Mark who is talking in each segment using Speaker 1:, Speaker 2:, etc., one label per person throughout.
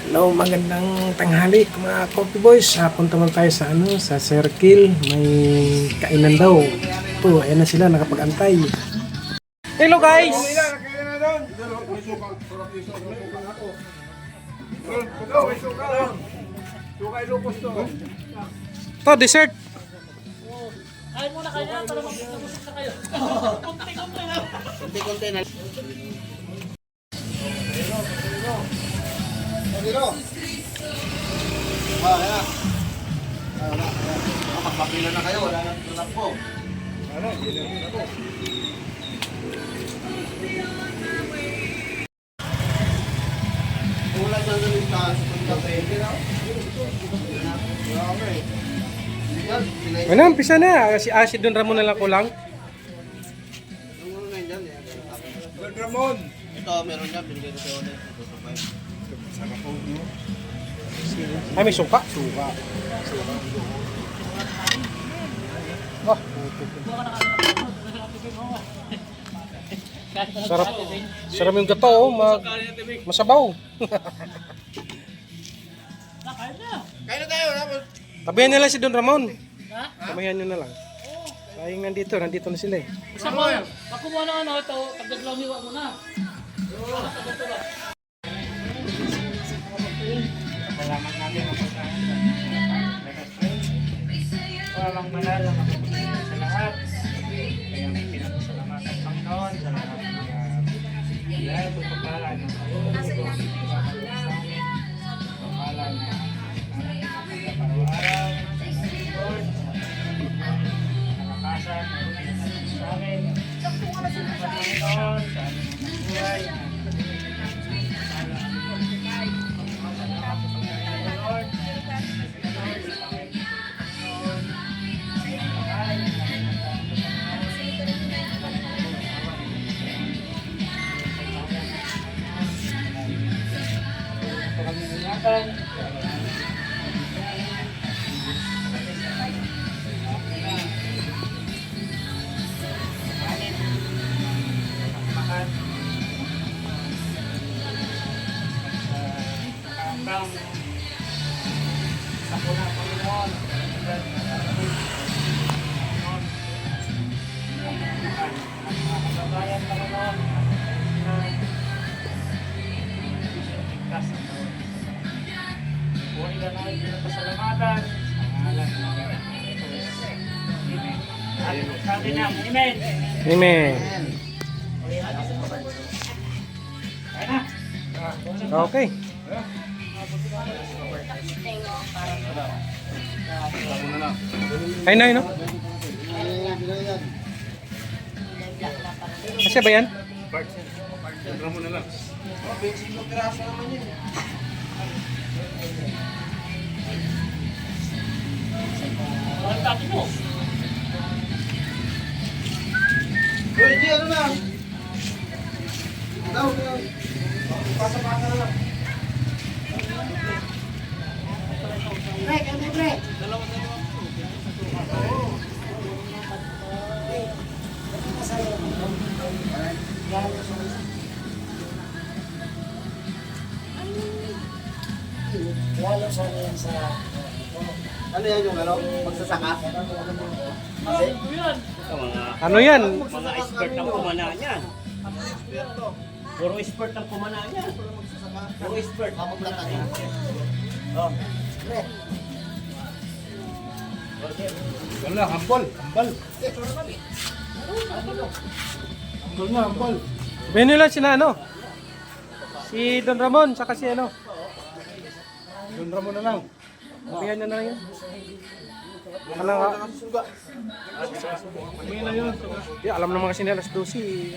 Speaker 1: Hello, magandang tanghali mga Coffee Boys. Punta man tayo sa sa Circle. May kainan daw. Ito, ayan na sila nakapag-antay. Hello guys. To dessert.
Speaker 2: Ay muna kayo na para mag-usap na kayo. Kunti-kunti na. Kunti-kunti na.
Speaker 3: Magpapila na kayo, wala nang tulad po. Ulan na nalita sa pagkape.
Speaker 1: Ano, umpisa na. Si Acid Don Ramon na lang kulang.
Speaker 3: Don Ramon! Ito, meron niya, binigay ko sa'yo ulit.
Speaker 1: Ay, may suka. Suka. Oh. Sarap. Sarap yung gato, oh. Masabaw.
Speaker 3: Kain na tayo, Ramon!
Speaker 1: Tabihan nila si Don Ramon. Tabihan nyo na lang. Sayang nandito na sila eh.
Speaker 2: Sabaw. Ako muna ito, tagdaglaw mo na.
Speaker 4: Salamat natin ang pagkain. Walang malala sa lahat. Kaya may pinapasalamatan ang Panginoon sa lahat ng biyaya at pagpapala ng pagpapala na araw-araw, Lord, nakakasan sa amin, sa Panginoon, sa aming buhay, ako na Panginoon, mga kababayan Panginoon, ligtas ang bawat isa. Puri ka namin pinapasalamatan sa ngalan ng Diyos. Amen. At sabi na, Amen.
Speaker 1: Amen. Okay. Ay na, no? Kasi ba yan?
Speaker 3: Ramon na lang.
Speaker 2: Walang dati mo.
Speaker 3: Uy, di, ano na? Daw, pasa-pasa na lang.
Speaker 5: Break, ano break? Lalo sa yan sa...
Speaker 3: Ano yan yung ano? Magsasaka? Kasi?
Speaker 1: Ano yan?
Speaker 4: Mga expert ng pumana niyan. Puro expert ng pumana niyan. Puro expert.
Speaker 3: Kapaglatag yan.
Speaker 4: Oh.
Speaker 3: Wala, hambal. Hambal. Hambal na, hambal.
Speaker 1: Sabihin nila si ano? Si Don Ramon, saka si ano? Don Ramon na lang. Sabihan niya na lang yun. Ano nga? Yeah, alam naman kasi nila alas 12.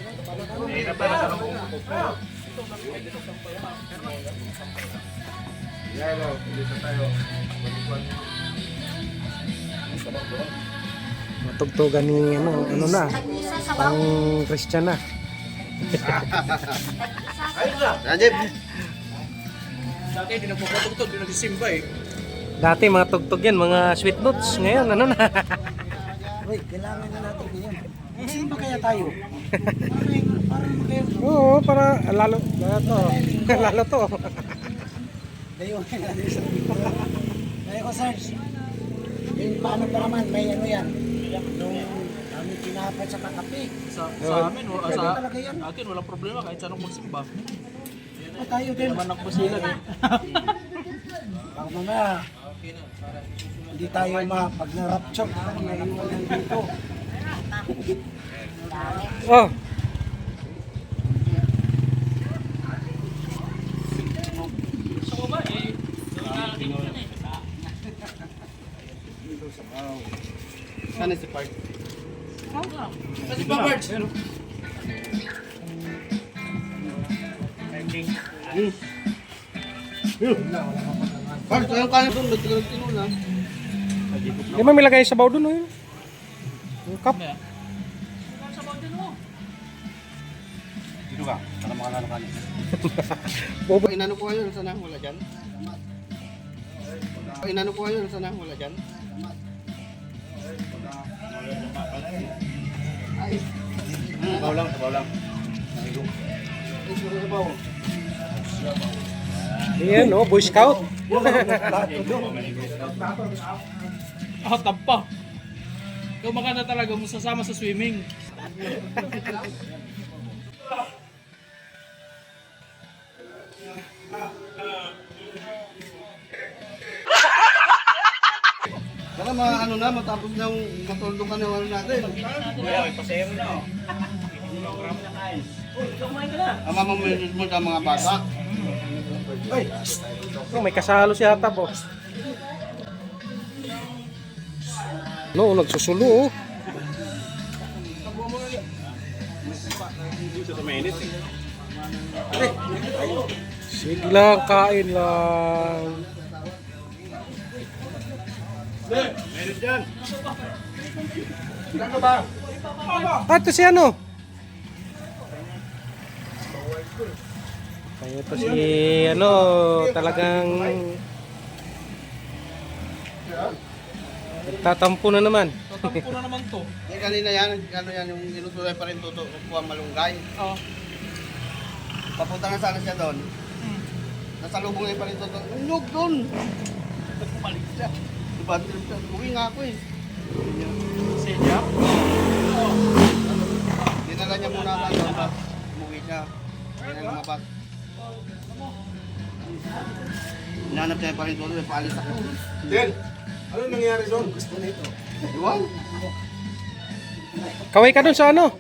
Speaker 1: Matugtugan ni ano na. Ang Christian na.
Speaker 3: Rajib!
Speaker 4: Dati, di nagpapatugtog, di nagsimba eh.
Speaker 1: Dati mga tugtog yan, mga sweet notes. Ngayon, ano na?
Speaker 5: Uy, kailangan na natin yan. Sino ba kaya tayo? Parang magkayo.
Speaker 1: Oo, para lalo to. Lalo to.
Speaker 5: Dayuhan natin sa dito. Kaya ko, Sarge. Paano pa naman? May ano yan? Nung kami tinapay sa kakape.
Speaker 2: Sa amin,
Speaker 5: Pwede talaga yan.
Speaker 2: akin walang problema kahit saan ako magsimba.
Speaker 5: O tayo din.
Speaker 2: Naman ako basilan eh.
Speaker 5: Baka mamaya, hindi tayo pag na-rapture, parang naiwan yan dito.
Speaker 1: Oh.
Speaker 2: Gusto ko ba eh? Nakakalimutan ko na eh.
Speaker 3: Sana si Park.
Speaker 2: Kasi pa, Barge.
Speaker 3: Park, yung kanin doon, nagtino na.
Speaker 1: Di ba may lagay sa baw dun, oh? Yung cup.
Speaker 3: Dito ka, para makalala kanin.
Speaker 1: Bobo.
Speaker 3: Inano ko kayo, sana wala dyan? Inano ko kayo, sana wala dyan? Sabaw lang, sabaw lang.
Speaker 1: Ayan, oh, Boy Scout.
Speaker 2: Tampa. Ikaw baka na talaga mo sasama sa swimming.
Speaker 3: Baka ano na, matapos na yung matulog ka na ano natin. Ang mamamiliit mo sa mga bata.
Speaker 1: Oh, may kasalo si Hatab, oh. No, nagsusulo, oh. Sige lang, kain lang. Ah, ito si ano? Kaya ito si ano, talagang tatampo na naman.
Speaker 2: Tatampo na naman to.
Speaker 3: Yung kanina yan, ano yan, yung inutuloy pa rin tuto, kuha malunggay.
Speaker 2: Oo.
Speaker 3: Papunta na sana siya doon. Nasa lubong na yung pa rin tuto. Unog doon! Balik siya. Diba, uwi nga ako eh.
Speaker 2: Senya.
Speaker 3: Dinala niya muna ako doon, tapos umuwi siya. Hindi na lumabas. Hinanap niya pa rin tuto, paalis ako. Then, ano nangyari doon? Gusto na ito. Iwan?
Speaker 1: Kaway ka dun sa ano?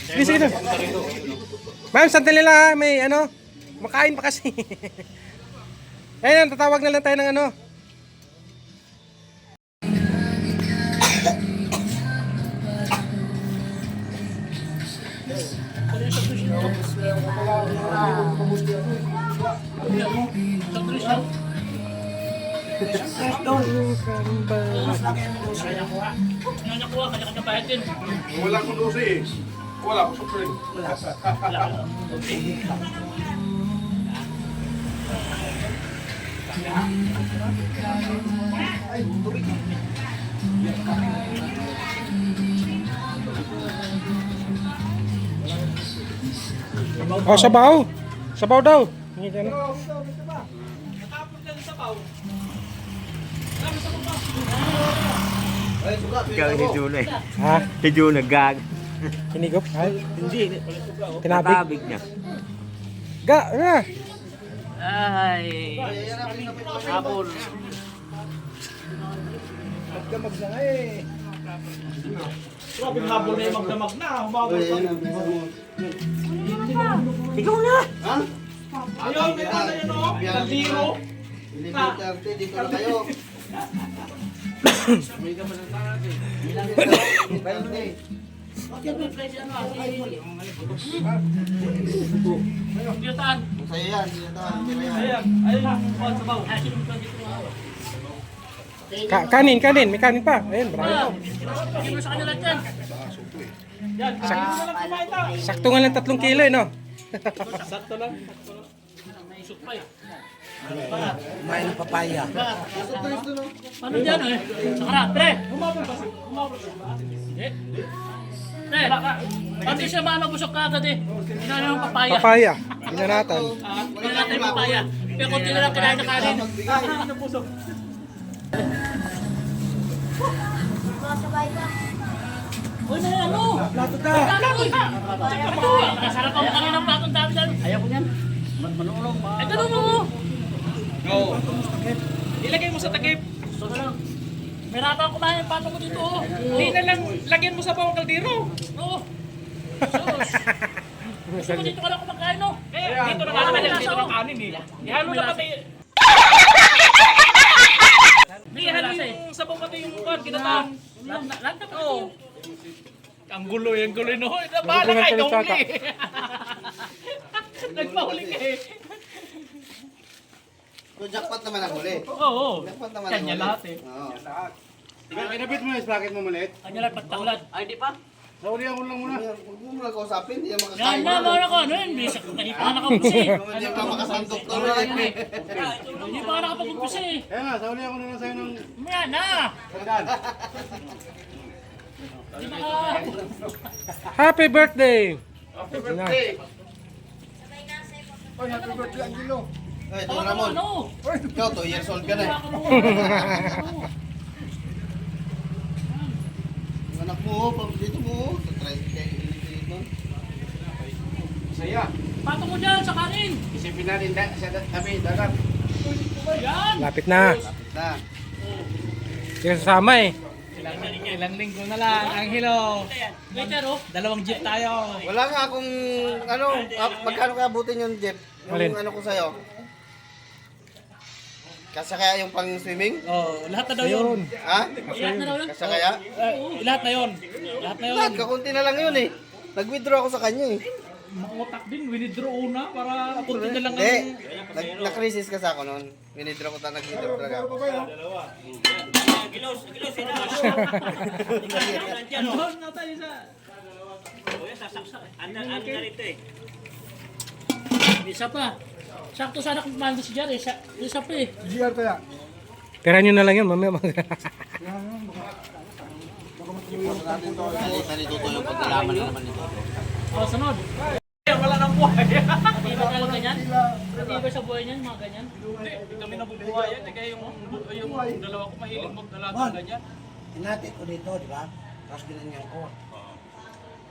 Speaker 1: Sige, sige na. Ma'am, sandali lang ha. May ano, makain pa kasi. Ayun, tatawag na lang tayo ng ano.
Speaker 2: Kanya kuha, kanya bayad din.
Speaker 3: Wala akong dosi eh. Wala akong supreme.
Speaker 1: Oh, sabaw. Sabaw daw. Hindi ka na.
Speaker 3: Ikaw ni Juno eh.
Speaker 1: Ha?
Speaker 3: Si Juno gag.
Speaker 1: Hinigop? Ay,
Speaker 3: Hindi.
Speaker 1: tinabig.
Speaker 3: niya.
Speaker 1: Ga, ga.
Speaker 2: Ay. Apple.
Speaker 5: Magdamag na nga eh.
Speaker 2: Grabe habol na yung magdamag na. Humabol pa.
Speaker 3: Ikaw na! Ha?
Speaker 2: Ayun, may tala yun o. Kaldiro.
Speaker 3: Dito na kayo.
Speaker 2: Yutaan.
Speaker 3: Masaya yan.
Speaker 2: Ayan. Ayun na. Kuha sa baw.
Speaker 1: Kanin, kanin. May kanin pa. Ayun, bravo.
Speaker 2: Bigyan mo sa kanila dyan. Yan. Kaya na lang kumain na.
Speaker 1: Sakto nga lang 3 kilo, eh, no?
Speaker 2: Sakto lang. busog pa eh.
Speaker 5: Kumain ng papaya.
Speaker 2: Ano dyan eh? Sakara, pre! Eh? Pre! Pati siya mabusog ka agad eh. Hinanay ng papaya.
Speaker 1: Papaya. Binanatan.
Speaker 2: Hindi natin yung papaya. Pero kung tinala kinain na kanin. Uy, na ano?
Speaker 5: Plato ka.
Speaker 2: Ito, masarap ang kanin ng platong dami dyan. Ayaw ko yan. Eh, ganun mo.
Speaker 4: Ilagay mo sa takip.
Speaker 2: Gusto na lang. May rata akong kumain yung patong ko dito. Oh.
Speaker 4: Hindi na lang, lagyan mo sa bawang kaldero.
Speaker 2: Oo. Sus. Gusto mo dito ka lang kumakain, no?
Speaker 4: Dito na dito na kanin eh. Ihalo na pati. Ihalo yung sabaw pati yung kuwan, kinatang.
Speaker 2: Lanta pa
Speaker 4: Oo.
Speaker 2: dito.
Speaker 4: Ang gulo no. Bahala ka, ikaw
Speaker 1: Saka.
Speaker 4: huli. Nagpahuli ka eh.
Speaker 3: So, jackpot naman ang huli.
Speaker 4: Oo.
Speaker 3: Jackpot naman ang
Speaker 4: Kanya
Speaker 3: huli.
Speaker 4: lahat eh.
Speaker 3: Oo.
Speaker 5: Kinabit mo yung sprocket mo maliit.
Speaker 2: Kanya lang pagtaulad.
Speaker 5: Naulihan ko lang muna.
Speaker 3: Huwag mo muna kausapin, hindi yan
Speaker 2: Yan
Speaker 3: makakain.
Speaker 2: na, mga ko, ano yun? Bisa ko nahipa na nakabusi.
Speaker 3: Hindi ka makasandok to.
Speaker 2: Hindi pa ka nakapag-umpisa eh.
Speaker 5: Kaya nga, saulihan ko na lang sa'yo ng
Speaker 2: Maya na!
Speaker 5: sandaan.
Speaker 2: Hindi maka...
Speaker 1: Happy birthday!
Speaker 3: Ay, Don Ramon.
Speaker 2: Ano?
Speaker 3: Ikaw, 2 years old ka na eh.
Speaker 2: Baka mo.
Speaker 3: Ang anak mo, dito mo. Sa tricycle, dito.
Speaker 5: Saya.
Speaker 2: Patong mo dyan sa kanin.
Speaker 5: Isipin natin sa tabi, dagat.
Speaker 2: Yan!
Speaker 1: Lapit na.
Speaker 3: Na.
Speaker 1: Hindi ka sasama eh.
Speaker 4: Ilang linggo na lang, ang hilo.
Speaker 2: Waiter oh.
Speaker 4: 2 jeep tayo.
Speaker 3: Wala nga akong, ano, magkano kaya abutin yung jeep?
Speaker 1: Alin?
Speaker 3: Yung ano ko sa'yo. Kasi kaya yung pang swimming?
Speaker 4: Oh, lahat na daw yun.
Speaker 3: Ha?
Speaker 2: Iyak na daw yun.
Speaker 3: Kasi kaya?
Speaker 4: Lahat na yun. Lahat na yun.
Speaker 3: Lahat, kakunti na lang yun eh. Nag-withdraw ako sa kanya eh.
Speaker 4: Makutak din, winidraw una para kunti na lang
Speaker 3: Hindi.
Speaker 4: ang...
Speaker 3: Nakrisis kasi ako noon. Withdraw ko nag-withdraw talaga ako.
Speaker 4: Doon na tayo sa...
Speaker 2: Isa pa. Sakto sana kung kumanda si Jar eh. Isa pa eh.
Speaker 5: GR kaya.
Speaker 1: Pera nyo na lang yun, mamaya
Speaker 3: Nalituto yung pagkalaman na naman nito.
Speaker 2: O, sunod.
Speaker 4: Wala nang buhay.
Speaker 2: Hindi ba talaga ganyan? Hindi ba sa buhay niyan, mga ganyan?
Speaker 4: Hindi kami nabubuhayan. Kaya yung dalawa ko mahilig magdalaga ganyan.
Speaker 5: Hinati ko dito, di ba? Tapos ginanyan ko.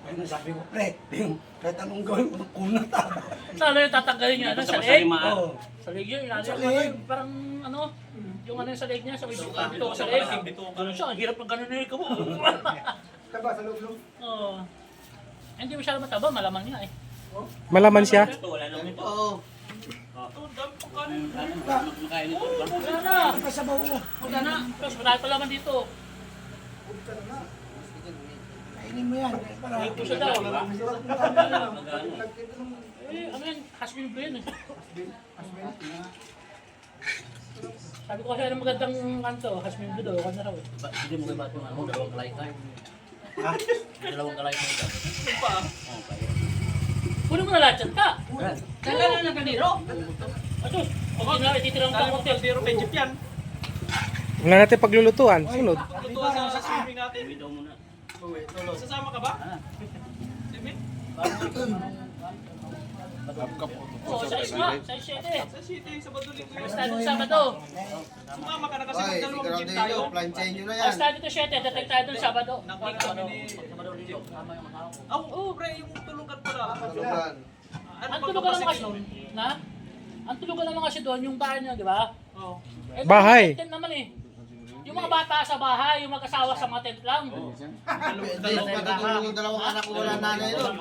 Speaker 5: Ayun, sabi ko, pre, kahit anong gawin ko, kunat ah.
Speaker 2: Saan yung tatanggalin niya? Ano, sa leg?
Speaker 5: Oo.
Speaker 2: Sa leg yun.
Speaker 5: Sa
Speaker 2: Ano,
Speaker 5: leg.
Speaker 2: parang ano, yung ano yung sa leg niya, sa may dito sa leg. Ganun siya, ang hirap ng ganun na ikaw.
Speaker 5: Taba sa loob-loob.
Speaker 2: Oo. Hindi masyado mataba, malaman niya eh.
Speaker 1: Malaman siya.
Speaker 3: Oo.
Speaker 2: Wala na.
Speaker 5: Kasabaw mo.
Speaker 2: Wala na. Tapos marami pa laman dito.
Speaker 5: Kainin mo yan. Para
Speaker 2: Puso daw. Eh, ano yan? Hasbin ko yan eh. Sabi ko kasi ano magandang kanto, hasbin ko daw, ako na raw eh.
Speaker 6: Hindi mo kayo batong ano, dalawang kalay tayo.
Speaker 5: Ha?
Speaker 6: Dalawang kalay mo daw.
Speaker 2: Kunin mo na lahat yan ka.
Speaker 4: Kailan na ng kaniro?
Speaker 2: Atos, pag tinitirang
Speaker 4: Dali
Speaker 2: ka
Speaker 4: mo
Speaker 2: konti.
Speaker 4: kaldero kay jeep yan.
Speaker 1: Wala natin paglulutuan. Sunod.
Speaker 4: Lutuan sa swimming natin.
Speaker 6: Daw muna.
Speaker 4: Sasama ka ba? Swimming?
Speaker 2: Oo, sa isma, sa isyete.
Speaker 4: Sa city, sa Badulin mo yun.
Speaker 2: Basta dito Sabado.
Speaker 4: Sumama ka na kasi
Speaker 3: Ay,
Speaker 4: magdalawang
Speaker 3: sigurado
Speaker 4: jeep tayo.
Speaker 3: yun. Planchain nyo na yan.
Speaker 2: Basta dito 7, dating tayo dun Sabado.
Speaker 4: Nakuha kami ni... Oo, pre, yung tulugan pala.
Speaker 3: Tulugan.
Speaker 2: Ang tulugan naman kasi doon, na? Ang tulugan naman kasi doon, yung bahay niya, di ba?
Speaker 4: Oo.
Speaker 2: Eh,
Speaker 1: Bahay.
Speaker 2: Tent naman eh. Yung mga bata sa bahay, yung mag-asawa sa mga tent lang.
Speaker 3: Hindi, matutulog yung dalawang anak ko wala nanay doon.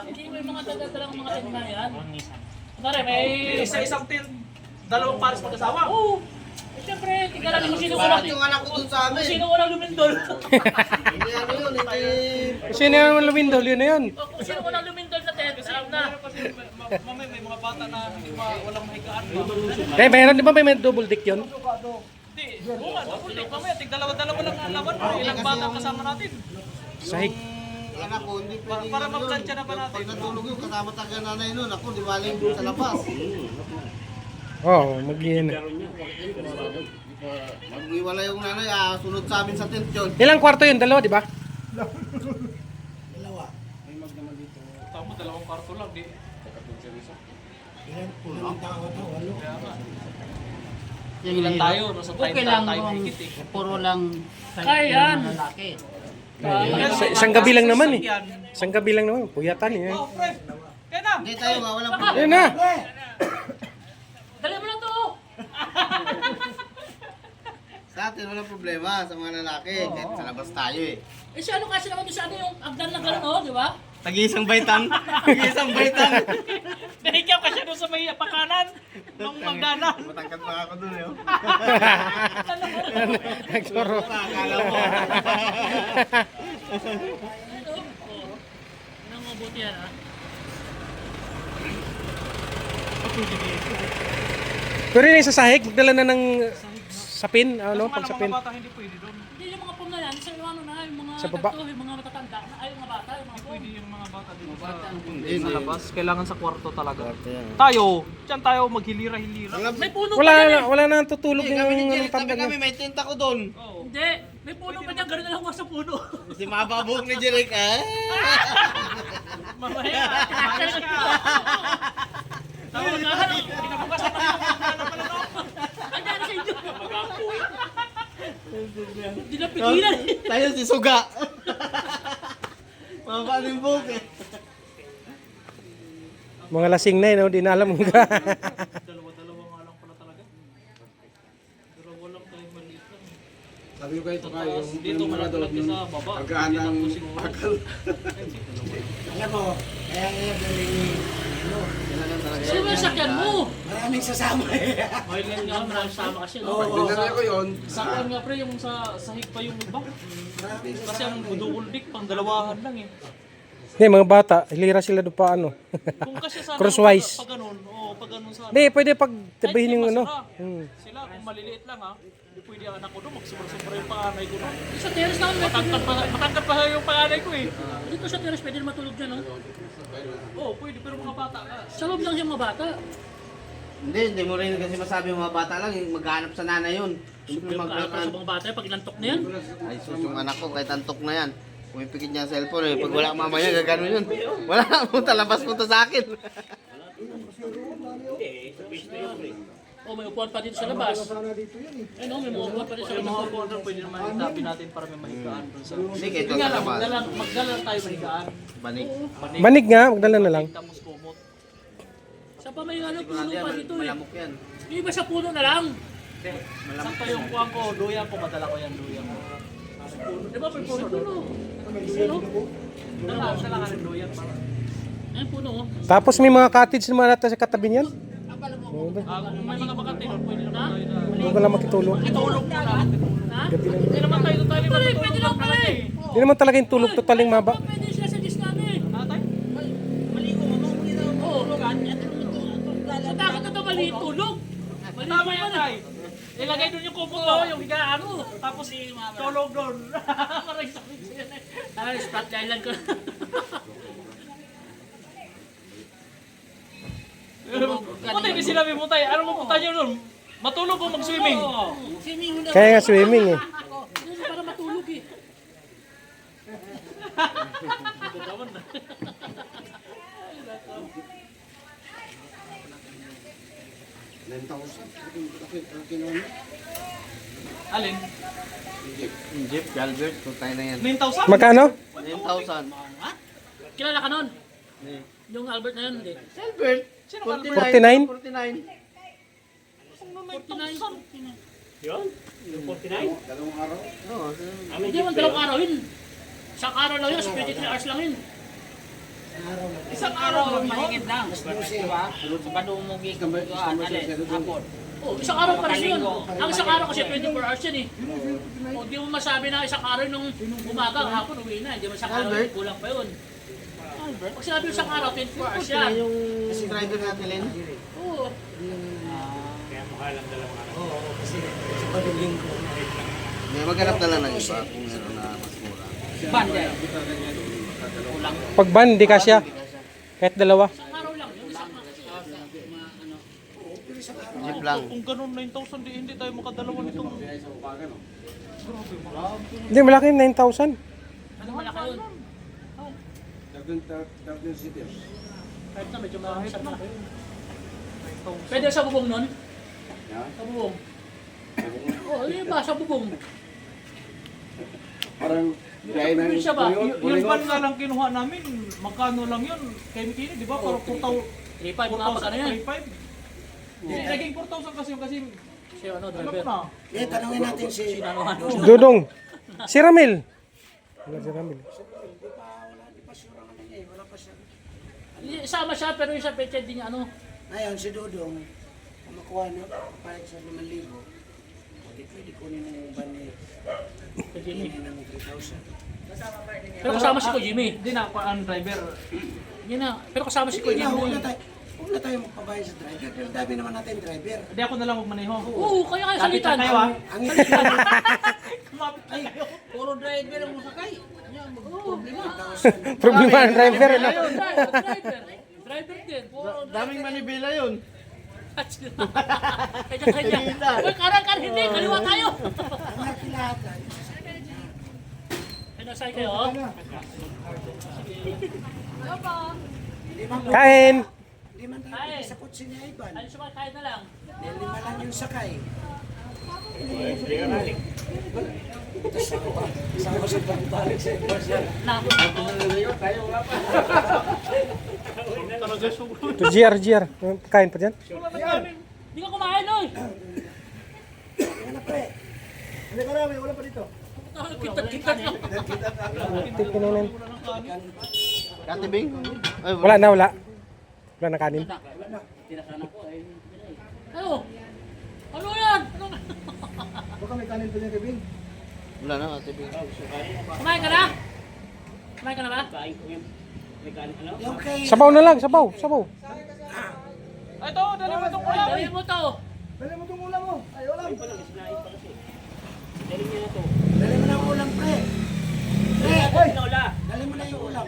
Speaker 2: Hindi mo yung mga dadalang mga tent na yan. Kunwari, may...
Speaker 4: Isa-isang tent, dalawang pares mag-asawa.
Speaker 2: Oo! Eh, siyempre, tingnan natin kung sino
Speaker 3: Salat
Speaker 2: unang...
Speaker 3: yung anak ko dun sa
Speaker 2: Kung
Speaker 3: amin.
Speaker 2: sino unang lumindol.
Speaker 3: Hindi ano yun, hindi...
Speaker 1: Sino naman lumindol? Yun na yun.
Speaker 2: Kung sino unang lumindol na tent, alam na.
Speaker 4: Kasi mamay may mga bata na hindi walang mahigaan pa.
Speaker 1: Eh, mayroon di ba may double dick yun?
Speaker 4: Hindi, oo nga, double mamaya, tig-dalawa-dalawa lang ang laban mo. Ilang bata kasama natin.
Speaker 1: Sahig.
Speaker 3: Yung anak ko, hindi pwede
Speaker 4: Para
Speaker 3: yun.
Speaker 4: maplansya na ba natin?
Speaker 3: Pag natulog yun, kasama taga nanay nun. Ako, di baling sa labas.
Speaker 1: Oo, mag-iin.
Speaker 3: Mag-iwala yung nanay, sunod sa amin sa tent yun.
Speaker 1: Ilang kwarto yun? Dalawa, di ba?
Speaker 5: Dalawa. May magdama dito.
Speaker 2: Tama, dalawang kwarto lang, di.
Speaker 5: Ilang tao to? Walo.
Speaker 2: Yung ilan tayo, nasa
Speaker 7: Okay
Speaker 2: 30
Speaker 7: lang
Speaker 2: tayo
Speaker 7: kung
Speaker 2: higit eh.
Speaker 7: puro lang
Speaker 2: Kaya yan.
Speaker 7: lalaki.
Speaker 1: Isang gabi lang naman eh. Isang gabi lang naman. Puyatan eh.
Speaker 2: Oh, pre. Kaya na.
Speaker 3: Hindi tayo nga, walang problema.
Speaker 1: Ayun na.
Speaker 2: Dali mo na to.
Speaker 3: Sa atin walang problema sa mga lalaki. Kahit sa labas tayo eh.
Speaker 7: Eh si ano kasi naman doon sa ano yung agdan na gano'n, oh, di ba?
Speaker 3: Tag-iisang baitan. Tag-iisang baitan.
Speaker 2: Nahigaw ka siya doon sa may pakanan. Nung magdana.
Speaker 3: Matangkat pa ako dun eh. Oh.
Speaker 1: Nagsoro.
Speaker 3: Akala mo.
Speaker 7: Nang mabuti yan, ha?
Speaker 1: Pero yun yung sa sahig, magdala na ng sapin, ano, pang sapin.
Speaker 2: Hindi pwede doon.
Speaker 7: Hindi yung mga pum na yan, sa ano na, yung mga
Speaker 1: Sa baba.
Speaker 7: ganito, yung mga matatanda, na, ay yung mga bata, yung mga pum.
Speaker 2: Pwede yung mga bata dito
Speaker 3: Hindi,
Speaker 2: sa labas. Kailangan sa kwarto talaga. Tayo, dyan tayo maghilira-hilira.
Speaker 7: May puno
Speaker 1: Wala
Speaker 7: pa dyan
Speaker 1: na,
Speaker 7: eh.
Speaker 1: wala na tutulog
Speaker 3: Hindi, kami ni
Speaker 1: yung
Speaker 3: Jeric, tabi
Speaker 1: tanda
Speaker 3: kami,
Speaker 1: niya.
Speaker 3: may tent ako dun.
Speaker 7: Hindi, may puno pa dyan, gano'n na lang sa puno.
Speaker 3: Si mababog ni Jeric eh.
Speaker 2: Mamaya.
Speaker 7: Tawag na, ano?
Speaker 2: Kinabukasan na yung ano pala no?
Speaker 7: Ang dami sa inyo. Hindi na pigilan eh.
Speaker 3: Tayo si Suga. Mapalimbog eh.
Speaker 1: Mga lasing na yun, di na alam ka.
Speaker 2: Dalawa-dalawa nga lang pala talaga. Dalawa lang tayo maliit lang.
Speaker 5: Sabi ko kayo ito kayo.
Speaker 2: Dito malaki sa baba.
Speaker 5: Pagkaan ng
Speaker 2: pakal.
Speaker 5: Alam mo, kaya ngayon galing ni ano,
Speaker 7: Sino yung sakyan mo?
Speaker 5: maraming sasama eh.
Speaker 7: Ay, yan nga, maraming sama kasi, no?
Speaker 5: Dinala ko yun.
Speaker 2: Sakyan nga pre, yung sa sahig pa yung iba. Kasi ang buduldik, pang dalawahan lang eh.
Speaker 1: Hindi, mga bata, hilira sila doon pa ano.
Speaker 2: Kung kasi sana
Speaker 1: Crosswise.
Speaker 2: pag ganun, oo, pag ganun sana.
Speaker 1: Hindi, pwede pag tabihin yung ano.
Speaker 2: Sila, kung maliliit lang ha, hindi pwede ang anak ko doon, magsubra-subra yung panganay ko doon.
Speaker 7: Sa terrace naman, may
Speaker 2: Matangkad pa yung panganay ko eh.
Speaker 7: dito sa terrace, pwede na matulog dyan, no?
Speaker 2: Oo, pwede, pero mga bata ka.
Speaker 7: Sa loob lang yung mga bata.
Speaker 3: Hindi mo rin kasi masabi mga bata lang, maghanap sa nanay yun.
Speaker 7: Yung sa mga bata, pag inantok na yan.
Speaker 3: Ay sus, yung anak ko, kahit antok na yan. Pumipikit niya ang cellphone eh. Pag wala mamaya, gagano yun. Wala na, punta, labas punta sa akin.
Speaker 7: Oh, may upuan pa dito sa labas. Ay, no, may mga upuan pa dito sa
Speaker 2: Yung
Speaker 7: labas.
Speaker 2: mga corner, pwede naman itabi natin para may mahigaan doon sa...
Speaker 3: Hindi, kahit
Speaker 2: Hindi nga
Speaker 3: sa
Speaker 2: lang,
Speaker 3: labas.
Speaker 2: magdala lang tayo mahigaan.
Speaker 3: Banik.
Speaker 1: Banig nga, magdala na lang.
Speaker 2: Tapos kumot.
Speaker 7: Sa pa may ano, puno
Speaker 3: Sigurado yan,
Speaker 7: pa dito eh.
Speaker 3: malamok yan.
Speaker 7: Yung iba sa puno na lang.
Speaker 2: Saan pa yung kuwang ko? Luya ko, madala ko yan, luya ko.
Speaker 7: Di ba, may puno? Puno.
Speaker 2: Dala ka ng luya para...
Speaker 7: Ayan, puno, oh.
Speaker 1: Tapos may mga cottage naman natin sa katabi niyan.
Speaker 2: Kung may mga bakante nun, pwede naman tayo na...
Speaker 1: Huwag ka lang makitulog.
Speaker 2: Itulog mo na.
Speaker 7: Ha?
Speaker 2: Hindi naman tayo tayo
Speaker 7: Pwede lang pala eh.
Speaker 1: Hindi naman talaga yung tulog totaling maba.
Speaker 7: Pwede sila sa discount eh.
Speaker 2: Atay?
Speaker 7: Oo. Sa takot na ito, mali yung tulog. Mali
Speaker 2: Tama
Speaker 7: yung
Speaker 2: yan,
Speaker 7: tulog.
Speaker 2: Tay. Ilagay doon yung kumot mo, yung higaan mo. Tapos tulog doon.
Speaker 7: Parang sakit siya na. Ay, spot island ko.
Speaker 2: Puta, hindi sinabi mo tayo. Ano mo punta nyo doon? Matulog o mag-swimming?
Speaker 7: Swimming mo na.
Speaker 1: Kaya nga swimming eh.
Speaker 7: Hindi, para matulog eh.
Speaker 2: Alin?
Speaker 3: Jeep, Galbert, kung tayo na yan.
Speaker 2: 9,000?
Speaker 1: Magkano?
Speaker 3: 9,000.
Speaker 7: Kilala ka nun? Yung Albert na yun, hindi.
Speaker 3: Galbert,
Speaker 1: 49?
Speaker 3: 49.
Speaker 7: 49.
Speaker 2: Yun? Yung 49?
Speaker 3: Oo,
Speaker 7: Hindi man dalawang araw yun. Isang araw lang yun, 23 hours lang yun.
Speaker 2: Isang araw lang yun.
Speaker 7: lang. Oh, isang araw pa rin yun. Ang isang araw kasi 24 hours yan eh. O, di mo masabi na isang araw nung umaga, hapon, uwi na. Hindi mo isang araw yun, kulang pa yun. Pag sinabi yung isang araw, 24 hours yan.
Speaker 3: yung rider natin, Len.
Speaker 7: Oo.
Speaker 3: May maghanap na lang ng iba kung meron na mas mura.
Speaker 1: Pag ban, hindi kasya. Kahit dalawa.
Speaker 7: Isang araw lang yun, isang araw.
Speaker 3: Jeep lang.
Speaker 2: Kung ganun 9,000 di hindi tayo makadalawa nitong.
Speaker 1: Hindi, malaki yung 9,000.
Speaker 7: Ano malaki yun? Kahit na medyo marami sa malaki yun. Pwede sa bubong nun? Sa bubong. Oo, yun ba? Sa bubong.
Speaker 8: Parang gaya ng
Speaker 7: Probinsya ba?
Speaker 2: Yung ban nga lang kinuha namin, magkano lang yun? Kay Mikini, di ba? Parang 4,000.
Speaker 7: 3.5 mga pag ano yan.
Speaker 2: 3,500. Naging 4,000 kasi yung kasi
Speaker 7: Siya ano,
Speaker 2: alam
Speaker 7: driver.
Speaker 2: na.
Speaker 5: Eh, tanungin natin si...
Speaker 7: Sinanuhan.
Speaker 1: Dudong. Si Ramil. Wala si Ramil.
Speaker 5: Di pa sure ang ano niya eh, wala pa siya.
Speaker 7: Sama siya pero yung sa peche din niya ano.
Speaker 5: Ngayon, si Dudong, kung makuha na, papayag sa 5,000, hindi pwede kunin ng ban ni
Speaker 7: Jimmy.
Speaker 5: ng 3,000.
Speaker 7: Pero kasama si Ko Jimmy.
Speaker 2: Hindi na ako ang driver.
Speaker 7: Yun na. Pero kasama si Ko
Speaker 5: Hindi na,
Speaker 7: Jimmy.
Speaker 5: huwag na tayo magpabayad sa driver. Pero dami naman natin driver.
Speaker 2: Hindi ako na lang magmaneho.
Speaker 7: Oo, kaya kayo
Speaker 2: Kapit
Speaker 7: salitan.
Speaker 2: na kayo, ah.
Speaker 5: Ang ipin
Speaker 2: Kumapit na kayo.
Speaker 7: Puro driver ang musakay. Problema.
Speaker 1: Problema ng driver. Ano?
Speaker 7: Ayun, driver. Driver din. Puro
Speaker 3: Daming manibela yun.
Speaker 7: kanya-kanya. Uy, karan, hindi. Kaliwa tayo.
Speaker 5: ang nakilata.
Speaker 7: Ano sa'yo kayo? Oh?
Speaker 1: Kain.
Speaker 5: Hindi man tayo pwede sa kotse niya iban.
Speaker 7: Ano sumakay na lang?
Speaker 5: Dahil 5 lang yung sakay. Sama sa pagbalik sa ibas yan.
Speaker 1: To GR. Kain pa dyan.
Speaker 7: Hindi ka kumain, oy.
Speaker 5: Yan na pre. Hindi ka namin, wala pa dito.
Speaker 7: Kita lang.
Speaker 1: Tikinanin.
Speaker 3: Katibing? Ay,
Speaker 1: Wala na, wala. Wala na kanin.
Speaker 7: Ano? Ano yan? Ano?
Speaker 5: Baka may kanin pa niya, Kevin.
Speaker 3: wala na, katibing.
Speaker 7: Kumain ka na? Kumain ka na ba?
Speaker 5: Yung kay...
Speaker 1: Sabaw na lang, sabaw.
Speaker 2: Ito, dali mo itong ulam.
Speaker 7: Dali mo to.
Speaker 5: Dali mo itong ulam mo. Ay, ulam. Dali mo na ang ulam, pre. Pre, dali mo na yung ulam.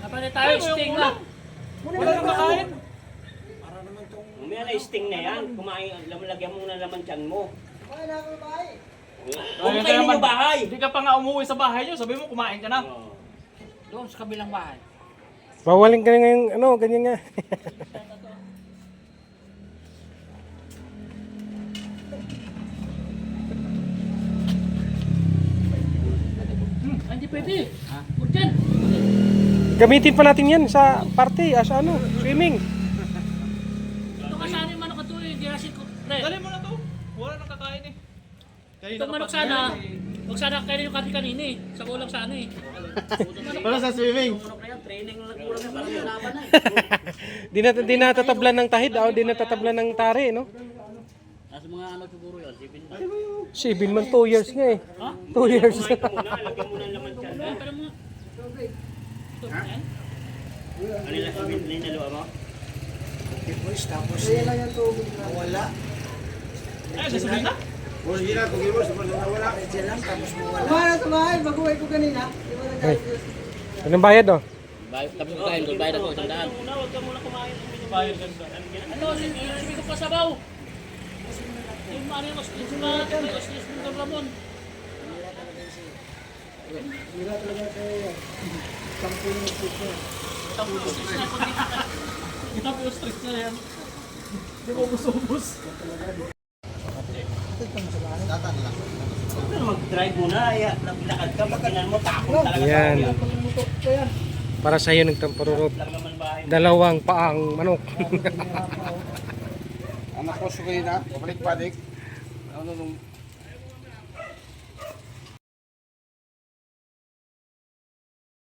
Speaker 7: Kapag tayo, sting na.
Speaker 2: Wala nang makain.
Speaker 5: Para naman itong...
Speaker 9: Mamaya na sting na yan. Kumain, lagyan mo na laman tiyan mo.
Speaker 5: Kumain na ako bahay.
Speaker 9: Kung kayo ninyo bahay.
Speaker 2: Hindi ka pa nga umuwi sa bahay nyo, sabi mo kumain ka na.
Speaker 7: Doon sa kabilang bahay.
Speaker 1: Bawalin ka na yung ano, ganyan nga.
Speaker 7: Hindi pwede. Urgent.
Speaker 1: Gamitin pa natin yan sa party, as ano, swimming.
Speaker 7: Ito ka sana yung manok ito eh. Girasin ko. Pre,
Speaker 2: Dali mo na to. Wala nang kakain eh.
Speaker 7: itong manok sana. Huwag sana kainin yung kati kanina eh. Sa kulang sana eh.
Speaker 3: Para sa swimming.
Speaker 9: Training lang kulang na para laban na eh.
Speaker 1: Di natatablan ng tahid, o di natatablan ng tari, no?
Speaker 9: Nasa mga ano siguro yun, sipin mo.
Speaker 1: 7 man, 2 years nga eh. 2 years.
Speaker 9: Kumain ka muna, lagyan mo na laman tiyan mo.
Speaker 7: Pero mo. Ito, yan.
Speaker 9: Ano yung sipin na yung dalawa mo?
Speaker 5: Okay, boys, tapos wala.
Speaker 2: Ay, sasabihin na.
Speaker 5: Medyo lang, tapos mawala.
Speaker 1: Ay, anong bayad, oh?
Speaker 6: Tapos kain, kung bayad ako, isang daan.
Speaker 9: Muna, huwag ka muna kumain.
Speaker 2: Bayad ganda.
Speaker 7: Ano, sige ko pa sabaw. Yung ano yung ostis na, yung ostis ng Ramon.
Speaker 5: Mira talaga kay... Sampo yung puso.
Speaker 7: Tapos ostis na, kundi ka.
Speaker 2: Grabe yung stress na yan. Hindi mo ubus-ubus.
Speaker 9: Pero mag-drive muna, lakad ka, pagkinan mo, takot talaga.
Speaker 1: Yan. Para sa'yo nagtamparurot.
Speaker 9: Lang naman bahay.
Speaker 1: 2 paang manok.
Speaker 8: anak ko suki na, pabalik-balik. Ano nung